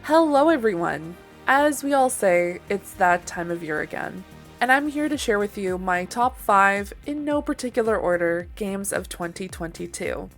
Hello everyone! As we all say, it's that time of year again, and I'm here to share with you my top 5, in no particular order, games of 2022.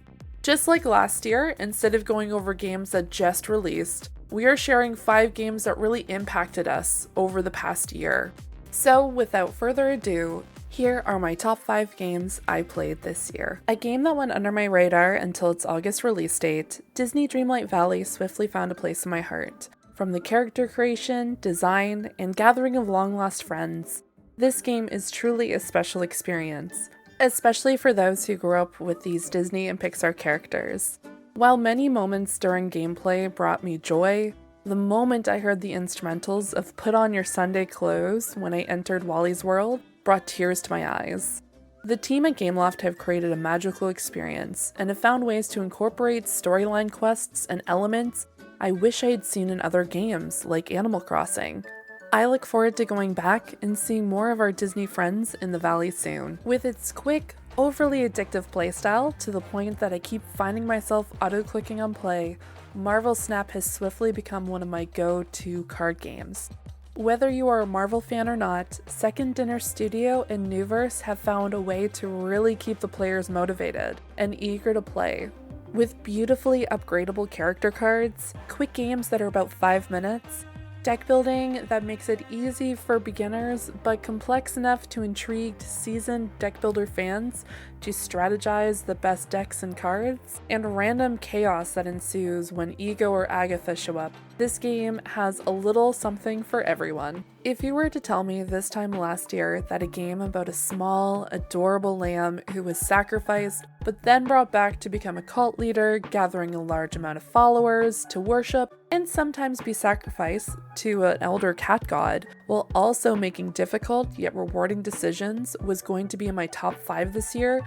Just like last year, instead of going over games that just released, we are sharing 5 games that really impacted us over the past year. So without further ado, here are my top 5 games I played this year. A game that went under my radar until its August release date, Disney Dreamlight Valley swiftly found a place in my heart. From the character creation, design, and gathering of long-lost friends, this game is truly a special experience, especially for those who grew up with these Disney and Pixar characters. While many moments during gameplay brought me joy, the moment I heard the instrumentals of Put On Your Sunday Clothes when I entered Wally's world brought tears to my eyes. The team at Gameloft have created a magical experience and have found ways to incorporate storyline quests and elements I wish I had seen in other games, like Animal Crossing. I look forward to going back and seeing more of our Disney friends in the Valley soon. With its quick, overly addictive playstyle to the point that I keep finding myself auto-clicking on play, Marvel Snap has swiftly become one of my go-to card games. Whether you are a Marvel fan or not, Second Dinner Studio and Newverse have found a way to really keep the players motivated and eager to play. With beautifully upgradable character cards, quick games that are about 5 minutes, deck building that makes it easy for beginners but complex enough to intrigue seasoned deck builder fans to strategize the best decks and cards, and random chaos that ensues when Ego or Agatha show up. This game has a little something for everyone. If you were to tell me this time last year that a game about a small, adorable lamb who was sacrificed but then brought back to become a cult leader, gathering a large amount of followers to worship and sometimes be sacrificed to an elder cat god, while also making difficult yet rewarding decisions was going to be in my top 5 this year,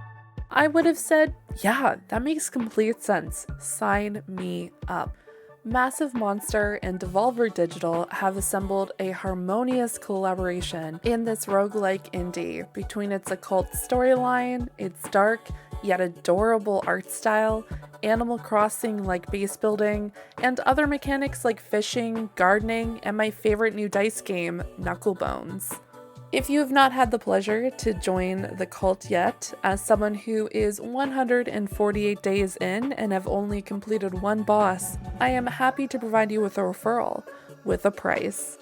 I would have said, yeah, that makes complete sense. Sign me up. Massive Monster and Devolver Digital have assembled a harmonious collaboration in this roguelike indie between its occult storyline, its dark yet adorable art style, Animal Crossing-like base building, and other mechanics like fishing, gardening, and my favorite new dice game, Knucklebones. If you have not had the pleasure to join the cult yet, as someone who is 148 days in and have only completed one boss, I am happy to provide you with a referral, with a price.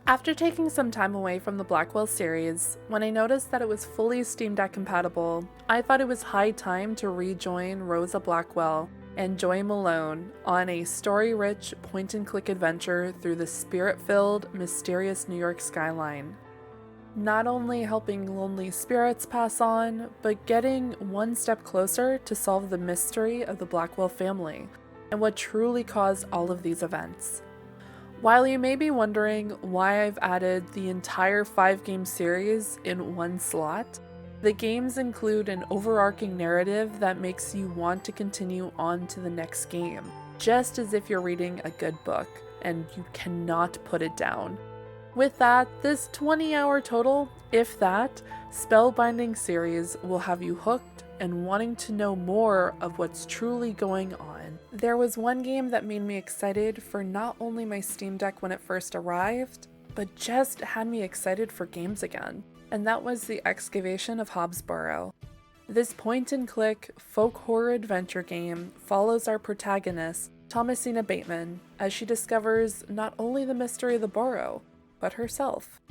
After taking some time away from the Blackwell series, when I noticed that it was fully Steam Deck compatible, I thought it was high time to rejoin Rosa Blackwell and Joy Malone on a story-rich point-and-click adventure through the spirit-filled, mysterious New York skyline. Not only helping lonely spirits pass on, but getting one step closer to solve the mystery of the Blackwell family and what truly caused all of these events. While you may be wondering why I've added the entire 5-game series in one slot, the games include an overarching narrative that makes you want to continue on to the next game, just as if you're reading a good book, and you cannot put it down. With that, this 20-hour total, if that, spellbinding series will have you hooked and wanting to know more of what's truly going on. There was one game that made me excited for not only my Steam Deck when it first arrived, but just had me excited for games again, and that was the Excavation of Hobbsboro. This point-and-click folk horror adventure game follows our protagonist, Thomasina Bateman, as she discovers not only the mystery of the borough, but herself.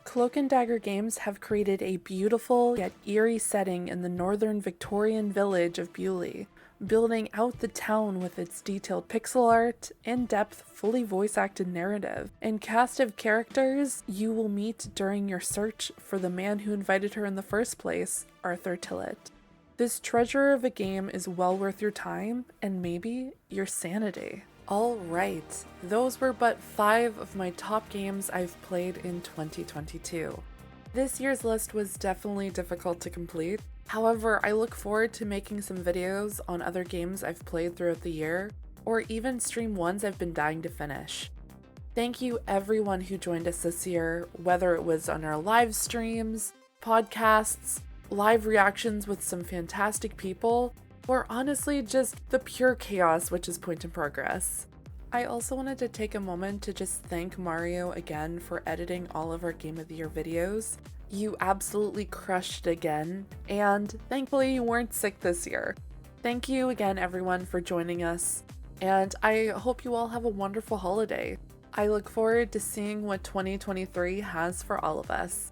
Cloak and Dagger Games have created a beautiful yet eerie setting in the northern Victorian village of Bewley, building out the town with its detailed pixel art, in-depth, fully voice-acted narrative, and cast of characters you will meet during your search for the man who invited her in the first place, Arthur Tillett. This treasure of a game is well worth your time, and maybe your sanity. Alright, those were but 5 of my top games I've played in 2022. This year's list was definitely difficult to complete. However, I look forward to making some videos on other games I've played throughout the year, or even stream ones I've been dying to finish. Thank you everyone who joined us this year, whether it was on our live streams, podcasts, live reactions with some fantastic people, or honestly just the pure chaos which is Point in Progress. I also wanted to take a moment to just thank Mario again for editing all of our Game of the Year videos. You absolutely crushed again, and thankfully you weren't sick this year. Thank you again everyone for joining us, and I hope you all have a wonderful holiday. I look forward to seeing what 2023 has for all of us.